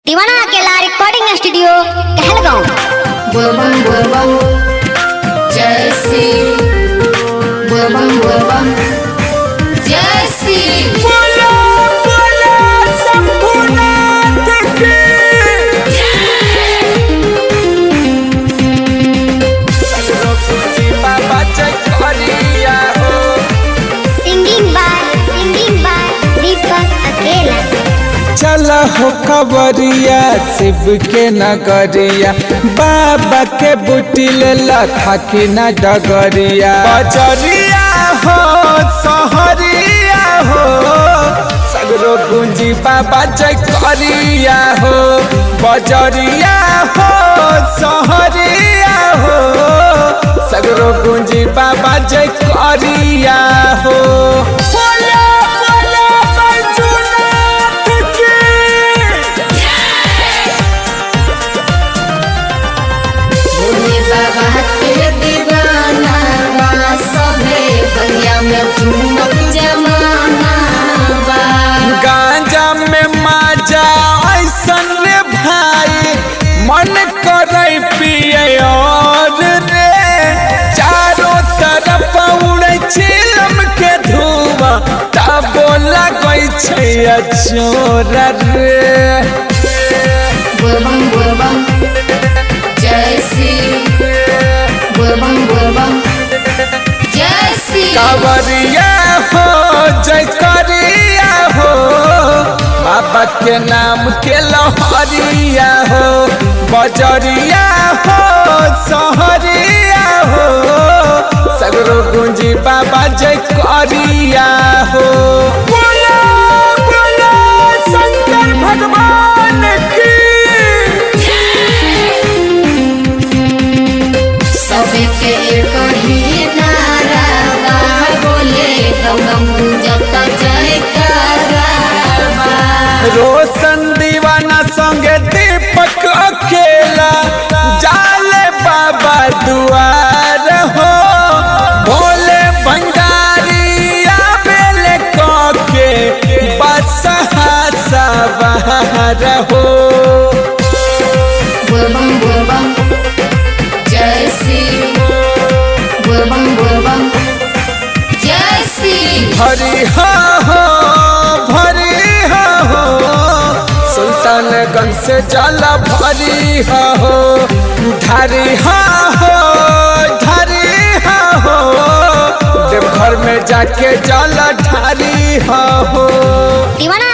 दीवाना अकेला recording studio Kahalgaon. बोलबम बोलबम जय श्री बोलबम बोलबम जय श्री बोलो बोलो शंभुनाथ की सगरो पूजी बाबा चकरिया हो। सिंगिंग बाय दीपक अकेला। चल हो खबरिया शिव के नगरिया, बाबा के बूटी ले थाकी न डगरिया। बजरिया हो सहरिया हो, सगरो गुंजी बाबा चकरिया हो। बजरिया हो सहरिया हो, सगरो गुंजी बाबा चकरिया हो। बोलो बोलो बैजूनाथ की भोले बाबा के दीवाना बा, सभे बलिया में झूमक जमाना बा। गांजा में माजा ऐसन रे भाई, मन करे पिए और रे। चारों तरफ उड़े चिलम के धुआं, तबो लगै छै अचोर रे। बोलबम बोलबम जय श्री बोलबम बोलबम जय श्री कांवरिया हो जय करिया हो, बाबा के नाम के लहरिया हो। बजरिया हो सहरिया हो, सगरो गुंजी बाबा जय करिया हो। बोलो बोलो शंकर भगवान की सबे के कही नारा बा, बोले गम जता जय कराबा। रोशन दीवाना संगे दीपक अकेला, जाले बाबा दुआर हो। भोले भंडारी आबेले के बसहा सवार हो। बोलबम बोलबम जय श्री बोलबम बोलबम जय श्री भरी हो सुल्तानगंज से जाला भरी हो। धारी हो देवघर में जाके जाला ढारी हो। दीवाना